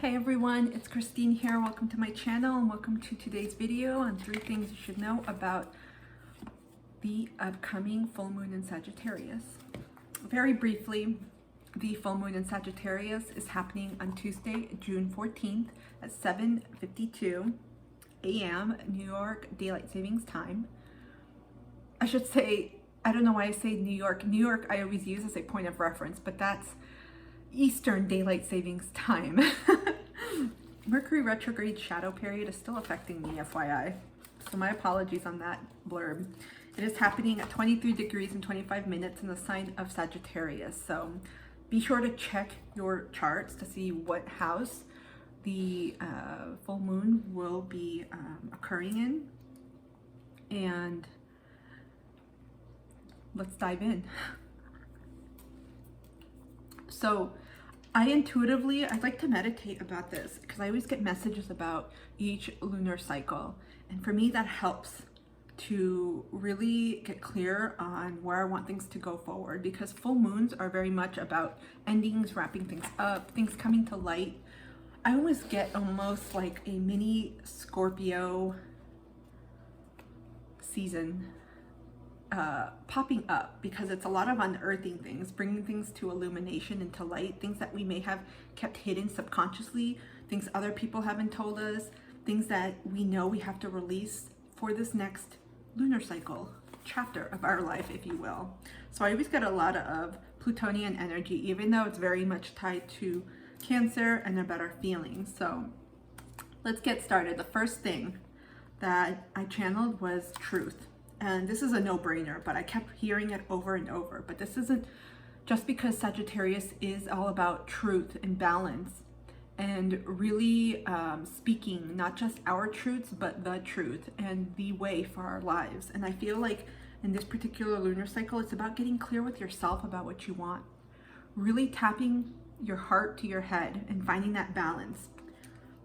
Hey everyone, it's Christine here. Welcome to my channel and welcome to today's video on 3 things you should know about the upcoming full moon in Sagittarius. Very briefly, the full moon in Sagittarius is happening on Tuesday, June 14th at 7:52 a.m. New York Daylight Savings Time. I should say, I don't know why I say New York. New York I always use as a point of reference, but that's Eastern Daylight Savings Time. Mercury retrograde shadow period is still affecting me, FYI. So my apologies on that blurb. It is happening at 23 degrees and 25 minutes in the sign of Sagittarius. So be sure to check your charts to see what house the full moon will be occurring in. And let's dive in. So I'd like to meditate about this because I always get messages about each lunar cycle. And for me, that helps to really get clear on where I want things to go forward, because full moons are very much about endings, wrapping things up, things coming to light. I always get almost like a mini Scorpio season popping up, because it's a lot of unearthing things, bringing things to illumination and to light, things that we may have kept hidden subconsciously, things other people haven't told us, things that we know we have to release for this next lunar cycle chapter of our life, if you will. So I always get a lot of Plutonian energy, even though it's very much tied to Cancer and about our feelings. So let's get started. The first thing that I channeled was truth. And this is a no-brainer, but I kept hearing it over and over. But this isn't just because Sagittarius is all about truth and balance and really speaking not just our truths, but the truth and the way for our lives. And I feel like in this particular lunar cycle, it's about getting clear with yourself about what you want. Really tapping your heart to your head and finding that balance.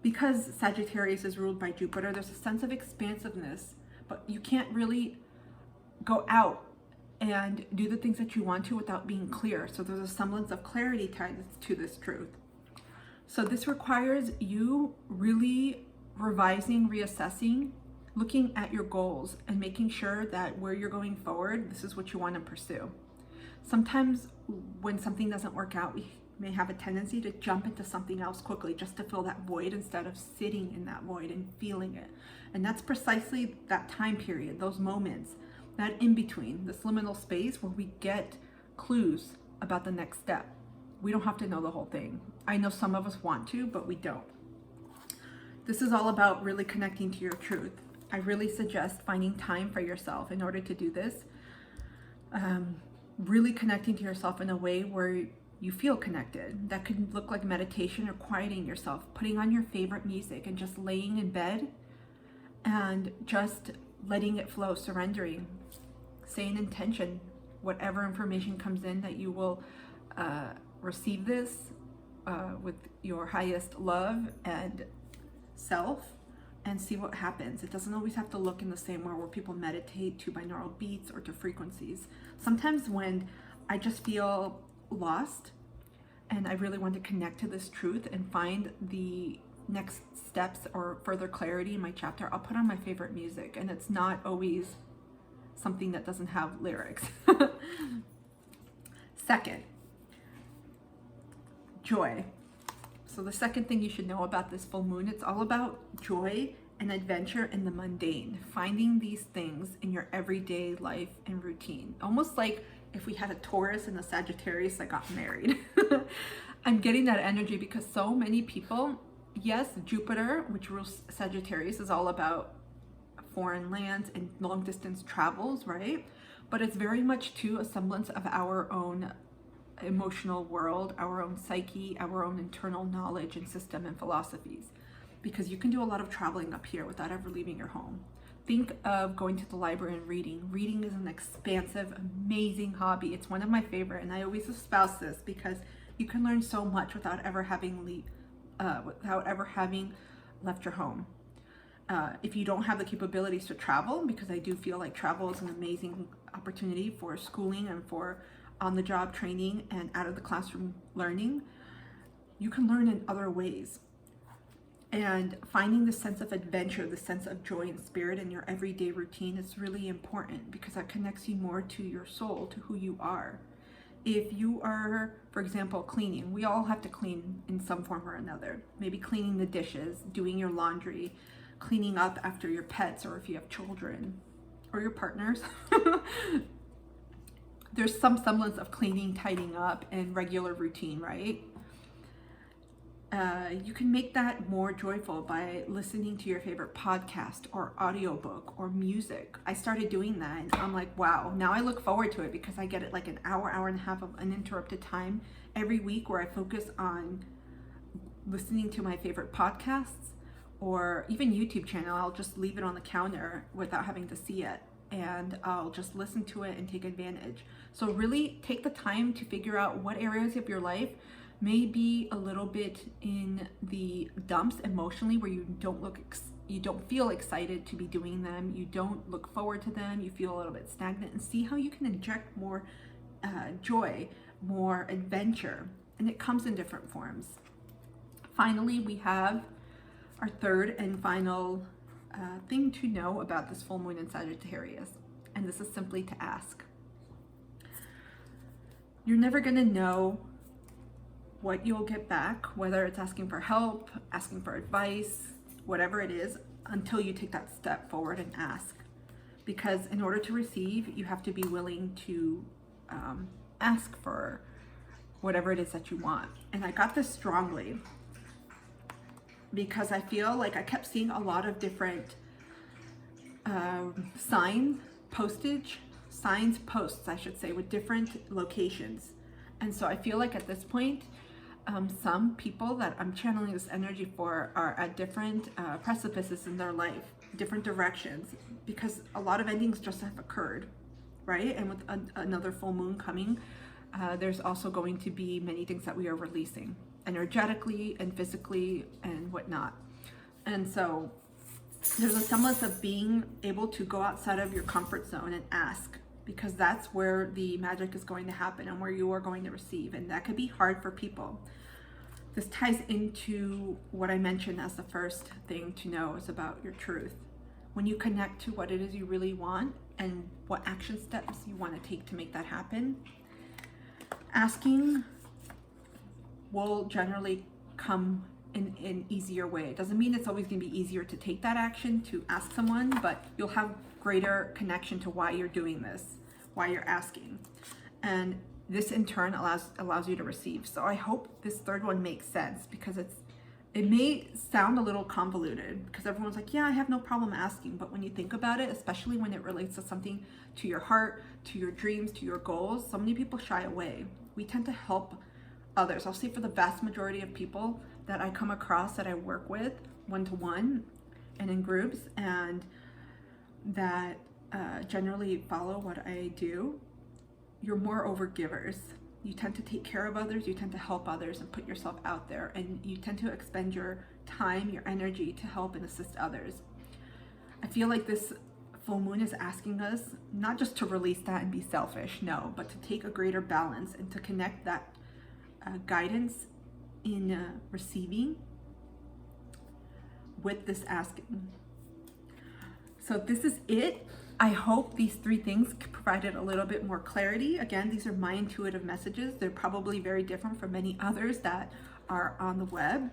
Because Sagittarius is ruled by Jupiter, there's a sense of expansiveness, but you can't really go out and do the things that you want to without being clear. So there's a semblance of clarity tied to this truth. So this requires you really revising, reassessing, looking at your goals and making sure that where you're going forward, this is what you want to pursue. Sometimes when something doesn't work out, we may have a tendency to jump into something else quickly just to fill that void instead of sitting in that void and feeling it. And that's precisely that time period, those moments, that in between, this liminal space where we get clues about the next step. We don't have to know the whole thing. I know some of us want to, but we don't. This is all about really connecting to your truth. I really suggest finding time for yourself in order to do this. Really connecting to yourself in a way where you feel connected. That could look like meditation or quieting yourself, putting on your favorite music and just laying in bed and just letting it flow, surrendering, saying intention, whatever information comes in, that you will receive this with your highest love and self and see what happens. It doesn't always have to look in the same way where people meditate to binaural beats or to frequencies. Sometimes when I just feel lost and I really want to connect to this truth and find the next steps or further clarity in my chapter, I'll put on my favorite music, and it's not always something that doesn't have lyrics. Second, joy. So the second thing you should know about this full moon, it's all about joy and adventure in the mundane, finding these things in your everyday life and routine. Almost like if we had a Taurus and a Sagittarius that got married. I'm getting that energy because so many people, yes, Jupiter, which rules Sagittarius, is all about foreign lands and long distance travels, right? But it's very much too a semblance of our own emotional world, our own psyche, our own internal knowledge and system and philosophies. Because you can do a lot of traveling up here without ever leaving your home. Think of going to the library and reading. Reading is an expansive, amazing hobby. It's one of my favorite, and I always espouse this because you can learn so much without ever having left your home. If you don't have the capabilities to travel, because I do feel like travel is an amazing opportunity for schooling and for on-the-job training and out of the classroom learning, you can learn in other ways. And finding the sense of adventure, the sense of joy and spirit in your everyday routine is really important because that connects you more to your soul, to who you are. If you are, for example, cleaning, we all have to clean in some form or another. Maybe cleaning the dishes, doing your laundry, cleaning up after your pets, or if you have children or your partners. There's some semblance of cleaning, tidying up, and regular routine, right? You can make that more joyful by listening to your favorite podcast or audiobook or music. I started doing that and I'm like, wow, now I look forward to it because I get it like an hour and a half of uninterrupted time every week where I focus on listening to my favorite podcasts or even YouTube channel. I'll just leave it on the counter without having to see it, and I'll just listen to it and take advantage. So really take the time to figure out what areas of your life may be a little bit in the dumps emotionally, where you don't feel excited to be doing them, you don't look forward to them, you feel a little bit stagnant, and see how you can inject more joy, more adventure, and it comes in different forms. Finally, we have our third and final thing to know about this full moon in Sagittarius, and this is simply to ask. You're never going to know what you'll get back, whether it's asking for help, asking for advice, whatever it is, until you take that step forward and ask. Because in order to receive, you have to be willing to ask for whatever it is that you want. And I got this strongly because I feel like I kept seeing a lot of different signs posts, I should say, with different locations. And so I feel like at this point, some people that I'm channeling this energy for are at different precipices in their life, different directions, because a lot of endings just have occurred, right? And with another full moon coming, there's also going to be many things that we are releasing energetically and physically and whatnot. And so there's a semblance of being able to go outside of your comfort zone and ask, because that's where the magic is going to happen and where you are going to receive. And that could be hard for people. This ties into what I mentioned as the first thing to know is about your truth. When you connect to what it is you really want and what action steps you want to take to make that happen, asking will generally come in an easier way. It doesn't mean it's always going to be easier to take that action to ask someone, but you'll have greater connection to why you're doing this, why you're asking. And this in turn allows you to receive. So I hope this third one makes sense, because it may sound a little convoluted because everyone's like, yeah, I have no problem asking. But when you think about it, especially when it relates to something to your heart, to your dreams, to your goals, so many people shy away. We tend to help others. I'll say for the vast majority of people that I come across, that I work with one-to-one and in groups, and that generally follow what I do, you're more overgivers. You tend to take care of others, you tend to help others and put yourself out there, and you tend to expend your time, your energy to help and assist others. I feel like this full moon is asking us not just to release that and be selfish, no, but to take a greater balance and to connect that guidance in receiving with this asking. So this is it. I hope these three things provided a little bit more clarity. Again, these are my intuitive messages. They're probably very different from many others that are on the web.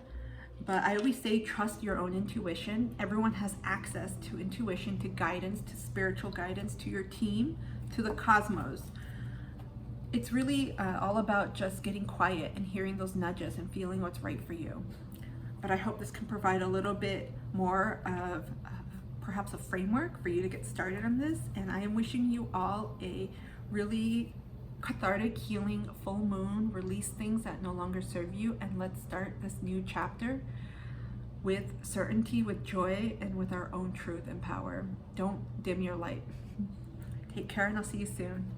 But I always say, trust your own intuition. Everyone has access to intuition, to guidance, to spiritual guidance, to your team, to the cosmos. It's really all about just getting quiet and hearing those nudges and feeling what's right for you. But I hope this can provide a little bit more of perhaps a framework for you to get started on this. And I am wishing you all a really cathartic, healing full moon. Release things that no longer serve you, and let's start this new chapter with certainty, with joy, and with our own truth and power. Don't dim your light. Take care, and I'll see you soon.